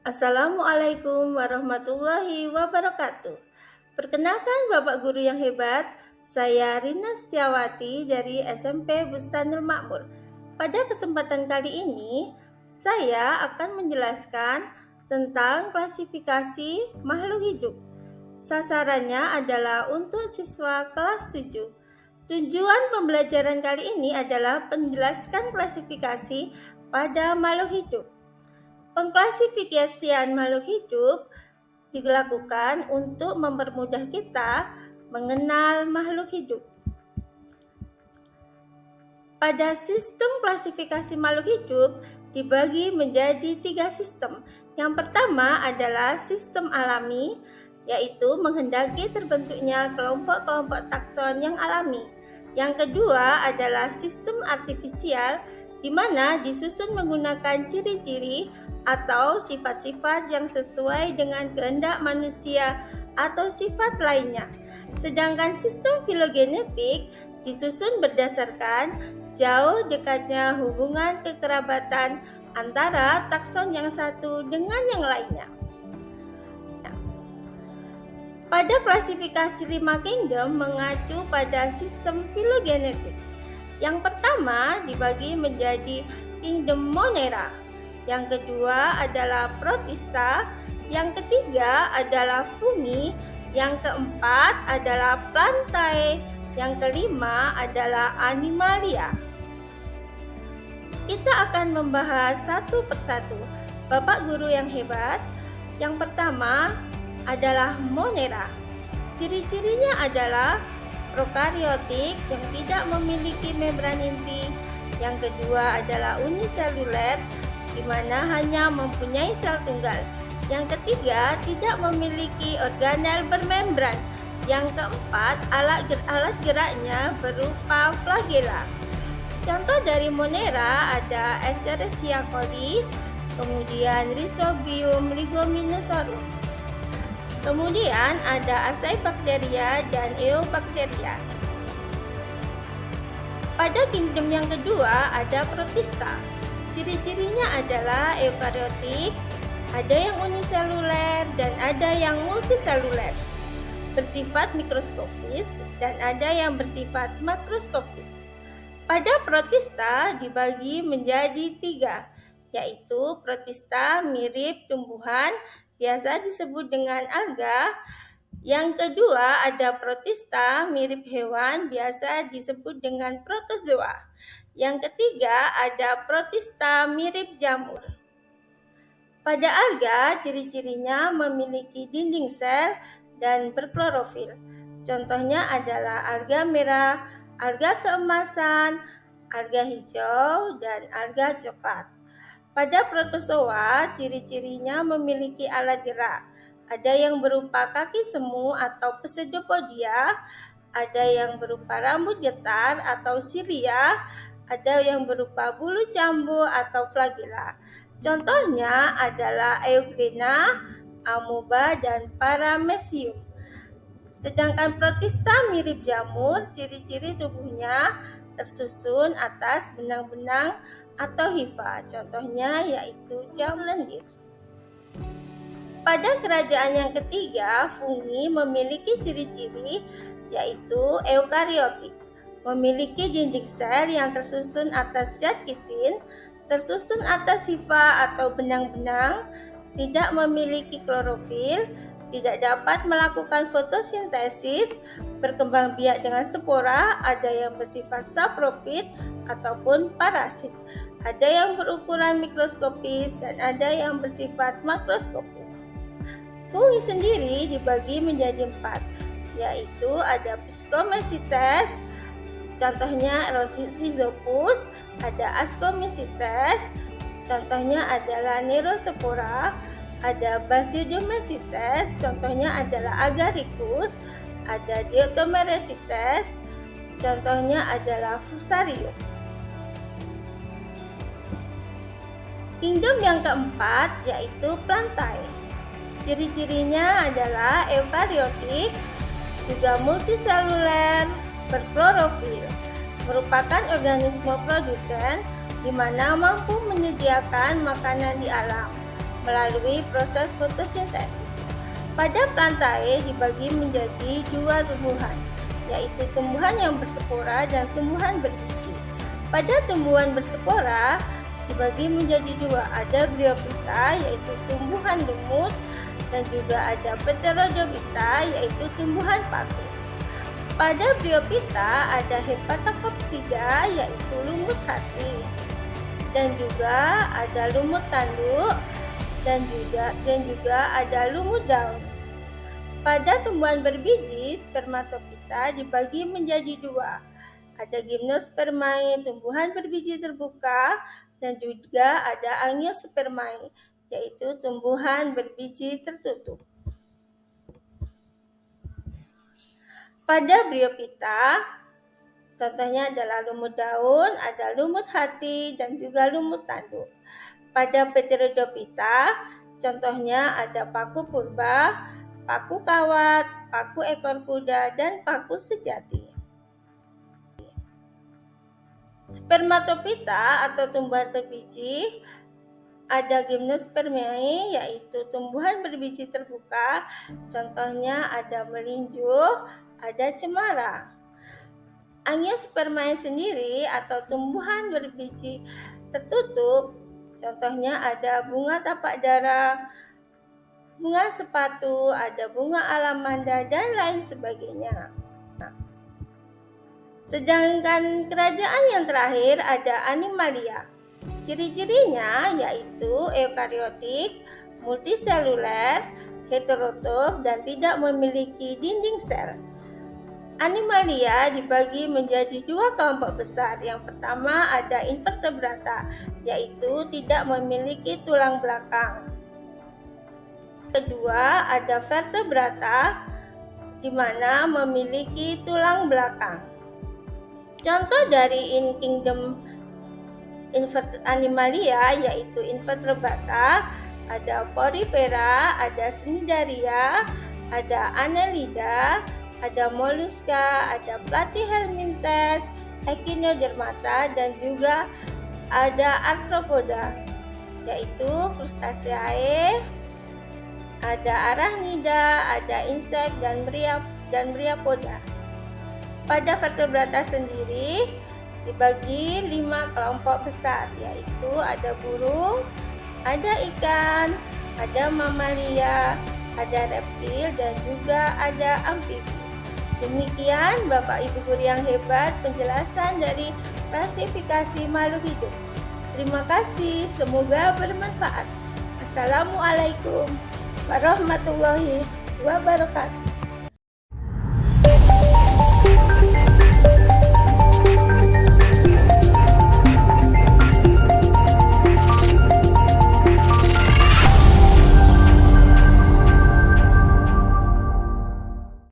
Assalamualaikum warahmatullahi wabarakatuh. Perkenalkan Bapak Guru yang hebat, saya Rina Setiawati dari SMP Bustanul Makmur. Pada kesempatan kali ini, saya akan menjelaskan tentang klasifikasi makhluk hidup. Sasarannya adalah untuk siswa kelas 7. Tujuan pembelajaran kali ini adalah menjelaskan klasifikasi pada makhluk hidup. Pengklasifikasian makhluk hidup dilakukan untuk mempermudah kita mengenal makhluk hidup. Pada sistem klasifikasi makhluk hidup dibagi menjadi 3 sistem. Yang pertama adalah sistem alami, yaitu menghendaki terbentuknya kelompok-kelompok takson yang alami. Yang kedua adalah sistem artifisial, di mana disusun menggunakan ciri-ciri atau sifat-sifat yang sesuai dengan kehendak manusia atau sifat lainnya. Sedangkan sistem filogenetik disusun berdasarkan jauh dekatnya hubungan kekerabatan antara takson yang satu dengan yang lainnya. Pada klasifikasi 5 kingdom mengacu pada sistem filogenetik. Yang pertama dibagi menjadi kingdom Monera. Yang kedua adalah Protista, yang ketiga adalah Fungi, yang keempat adalah Plantae, yang kelima adalah Animalia. Kita akan membahas satu persatu. Bapak Guru yang hebat, yang pertama adalah Monera. Ciri-cirinya adalah prokariotik yang tidak memiliki membran inti. Yang kedua adalah uniseluler, di mana hanya mempunyai sel tunggal. Yang ketiga, tidak memiliki organel bermembran. Yang keempat, alat geraknya berupa flagela. Contoh dari Monera ada Escherichia coli, kemudian Rhizobium leguminosarum. Kemudian ada Acebacteria dan Eubacteria. Pada kingdom yang kedua ada Protista. Ciri-cirinya adalah eukariotik, ada yang uniseluler dan ada yang multiseluler, bersifat mikroskopis dan ada yang bersifat makroskopis. Pada Protista dibagi menjadi 3, yaitu Protista mirip tumbuhan, biasa disebut dengan alga. Yang kedua ada Protista mirip hewan, biasa disebut dengan protozoa. Yang ketiga ada Protista mirip jamur. Pada alga, ciri-cirinya memiliki dinding sel dan berklorofil. Contohnya adalah alga merah, alga keemasan, alga hijau, dan alga coklat. Pada protozoa, ciri-cirinya memiliki alat gerak. Ada yang berupa kaki semu atau pseudopodia, ada yang berupa rambut getar atau silia, ada yang berupa bulu cambu atau flagela. Contohnya adalah Euglena, amoeba, dan paramecium. Sedangkan Protista mirip jamur, ciri-ciri tubuhnya tersusun atas benang-benang atau hifa. Contohnya yaitu jamur lendir. Pada kerajaan yang ketiga, fungi memiliki ciri-ciri yaitu eukariotik. Memiliki dinding sel yang tersusun atas zat kitin, tersusun atas hifa atau benang-benang, tidak memiliki klorofil, tidak dapat melakukan fotosintesis, berkembang biak dengan spora, ada yang bersifat sapropit ataupun parasit. Ada yang berukuran mikroskopis dan ada yang bersifat makroskopis. Fungi sendiri dibagi menjadi 4, yaitu ada Piscomycetes, contohnya Rhizopus, ada Ascomycetes, contohnya adalah Neurospora, ada Basidiomycetes, contohnya adalah Agaricus, ada Diatomericites, contohnya adalah Fusarium. Kingdom yang keempat yaitu Plantae. Ciri-cirinya adalah eukariotik, juga multiseluler, berklorofil, merupakan organisme produsen di mana mampu menyediakan makanan di alam. melalui proses fotosintesis. Pada plantae dibagi menjadi dua tumbuhan, yaitu tumbuhan yang berspora dan tumbuhan berbiji. Pada tumbuhan berspora dibagi menjadi dua, ada Bryophyta yaitu tumbuhan lumut dan juga ada Pteridophyta yaitu tumbuhan paku. Pada Bryophyta ada Hepatococcygia yaitu lumut hati, dan juga ada lumut tanduk dan juga ada lumut daun. Pada tumbuhan berbiji, Spermatophyta dibagi menjadi dua. Ada Gymnospermae, tumbuhan berbiji terbuka, dan juga ada Angiospermae, yaitu tumbuhan berbiji tertutup. Pada Bryophyta, contohnya adalah lumut daun, ada lumut hati, dan juga lumut tanduk. Pada Pteridophyta, contohnya ada paku purba, paku kawat, paku ekor kuda, dan paku sejati. Spermatophyta atau tumbuhan berbiji ada Gymnospermae yaitu tumbuhan berbiji terbuka, contohnya ada melinjo, ada cemara. Angiospermae sendiri atau tumbuhan berbiji tertutup, contohnya ada bunga tapak dara, bunga sepatu, ada bunga alamanda, dan lain sebagainya. Sedangkan kerajaan yang terakhir ada Animalia. Ciri-cirinya yaitu eukariotik, multiseluler, heterotrof, dan tidak memiliki dinding sel. Animalia dibagi menjadi dua kelompok besar. Yang pertama ada invertebrata, yaitu tidak memiliki tulang belakang. Kedua ada vertebrata, di mana memiliki tulang belakang. Contoh dari kingdom Animalia yaitu invertebrata, ada Porifera, ada Cnidaria, ada Annelida, ada Mollusca, ada Platyhelminthes, Echinodermata, dan juga ada Arthropoda, yaitu Crustaceae, ada Arachnida, ada insek, dan Bryapoda. Pada vertebrata sendiri dibagi 5 kelompok besar, yaitu ada burung, ada ikan, ada mamalia, ada reptil, dan juga ada amfibi. Demikian Bapak Ibu guru yang hebat penjelasan dari klasifikasi makhluk hidup. Terima kasih, semoga bermanfaat. Assalamualaikum warahmatullahi wabarakatuh.